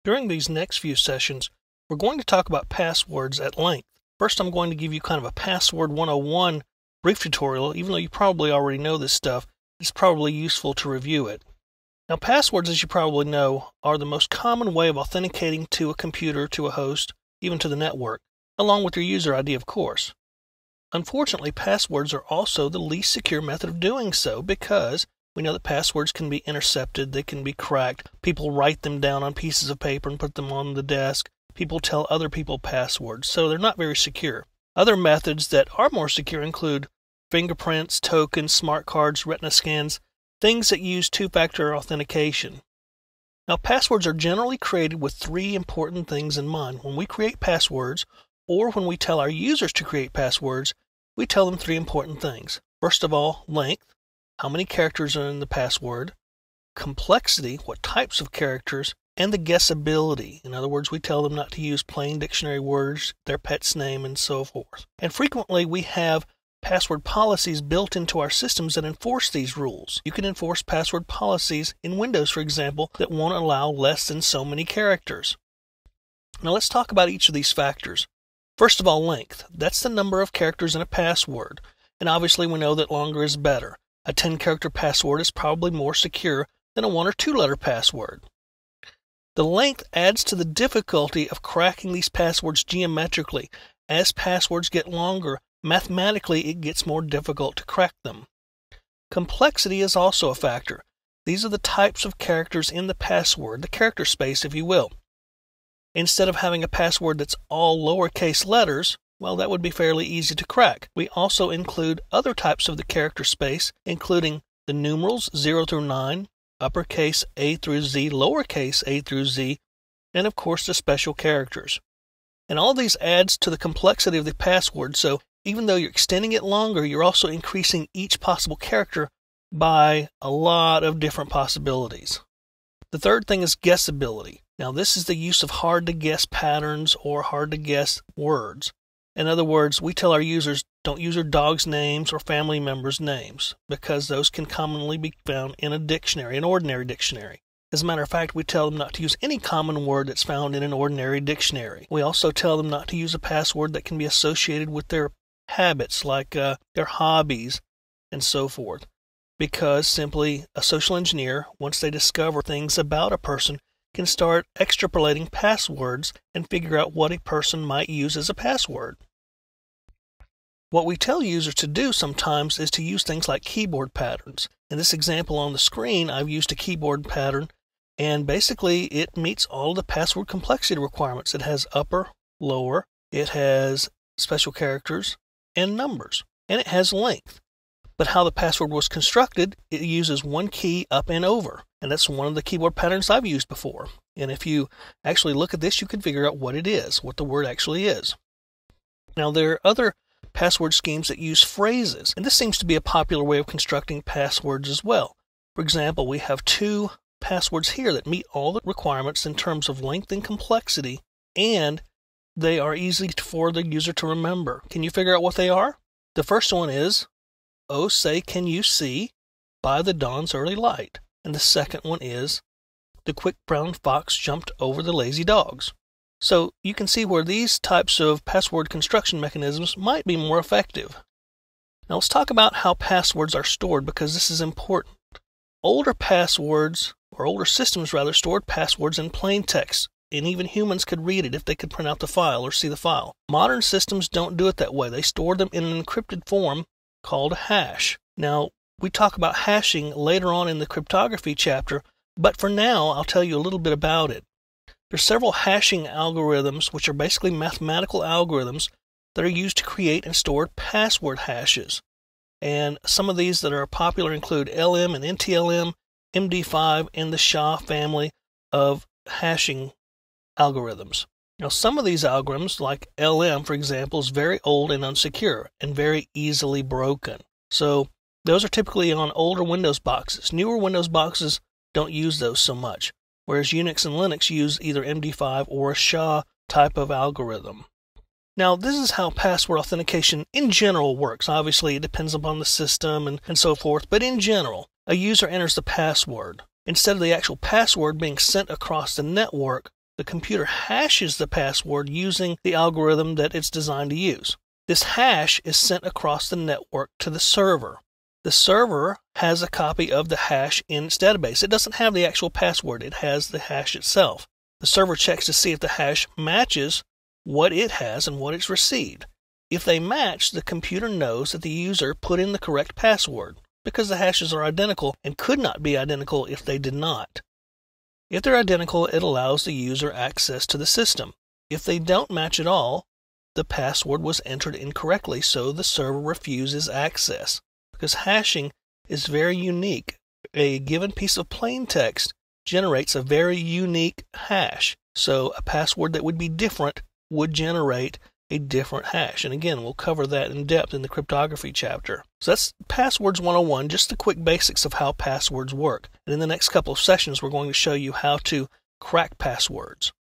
During these next few sessions, we're going to talk about passwords at length. First, I'm going to give you kind of a Password 101 brief tutorial. Even though you probably already know this stuff, it's probably useful to review it. Now, passwords, as you probably know, are the most common way of authenticating to a computer, to a host, even to the network, along with your user ID, of course. Unfortunately, passwords are also the least secure method of doing so because we know that passwords can be intercepted, they can be cracked. People write them down on pieces of paper and put them on the desk. People tell other people passwords, so they're not very secure. Other methods that are more secure include fingerprints, tokens, smart cards, retina scans, things that use two-factor authentication. Now, passwords are generally created with three important things in mind. When we create passwords, or when we tell our users to create passwords, we tell them three important things. First of all, length. How many characters are in the password, complexity, what types of characters, and the guessability. In other words, we tell them not to use plain dictionary words, their pet's name, and so forth. And frequently we have password policies built into our systems that enforce these rules. You can enforce password policies in Windows, for example, that won't allow less than so many characters. Now let's talk about each of these factors. First of all, length. That's the number of characters in a password. And obviously we know that longer is better. A 10-character password is probably more secure than a 1- or 2-letter password. The length adds to the difficulty of cracking these passwords geometrically. As passwords get longer, mathematically it gets more difficult to crack them. Complexity is also a factor. These are the types of characters in the password, the character space, if you will. Instead of having a password that's all lowercase letters, well, that would be fairly easy to crack. We also include other types of the character space, including the numerals 0 through 9, uppercase A through Z, lowercase a through Z, and of course the special characters. And all these adds to the complexity of the password, so even though you're extending it longer, you're also increasing each possible character by a lot of different possibilities. The third thing is guessability. Now, this is the use of hard-to-guess patterns or hard-to-guess words. In other words, we tell our users don't use their dog's names or family members' names because those can commonly be found in a dictionary, an ordinary dictionary. As a matter of fact, we tell them not to use any common word that's found in an ordinary dictionary. We also tell them not to use a password that can be associated with their habits, like their hobbies and so forth, because simply a social engineer, once they discover things about a person, can start extrapolating passwords and figure out what a person might use as a password. What we tell users to do sometimes is to use things like keyboard patterns. In this example on the screen, I've used a keyboard pattern, and basically it meets all the password complexity requirements. It has upper, lower, it has special characters and numbers, and it has length. But how the password was constructed, it uses one key up and over. And that's one of the keyboard patterns I've used before. And if you actually look at this, you can figure out what it is, what the word actually is. Now, there are other password schemes that use phrases, and this seems to be a popular way of constructing passwords as well. For example, we have two passwords here that meet all the requirements in terms of length and complexity, and they are easy for the user to remember. Can you figure out what they are? The first one is, "Oh, say, can you see by the dawn's early light?" And the second one is, "The quick brown fox jumped over the lazy dogs." So you can see where these types of password construction mechanisms might be more effective. Now let's talk about how passwords are stored, because this is important. Older passwords, or older systems rather, stored passwords in plain text, and even humans could read it if they could print out the file or see the file. Modern systems don't do it that way. They store them in an encrypted form called a hash. Now, we talk about hashing later on in the cryptography chapter, but for now, I'll tell you a little bit about it. There's several hashing algorithms, which are basically mathematical algorithms that are used to create and store password hashes. And some of these that are popular include LM and NTLM, MD5, and the SHA family of hashing algorithms. Now, some of these algorithms, like LM, for example, is very old and unsecure and very easily broken. So those are typically on older Windows boxes. Newer Windows boxes don't use those so much, whereas Unix and Linux use either MD5 or a SHA type of algorithm. Now, this is how password authentication in general works. Obviously, it depends upon the system and so forth, but in general, a user enters the password. Instead of the actual password being sent across the network, the computer hashes the password using the algorithm that it's designed to use. This hash is sent across the network to the server. The server has a copy of the hash in its database. It doesn't have the actual password. It has the hash itself. The server checks to see if the hash matches what it has and what it's received. If they match, the computer knows that the user put in the correct password, because the hashes are identical and could not be identical if they did not. If they're identical, it allows the user access to the system. If they don't match at all, the password was entered incorrectly, so the server refuses access. Because hashing is very unique. A given piece of plain text generates a very unique hash. So a password that would be different would generate a different hash. And again, we'll cover that in depth in the cryptography chapter. So that's Passwords 101, just the quick basics of how passwords work. And in the next couple of sessions, we're going to show you how to crack passwords.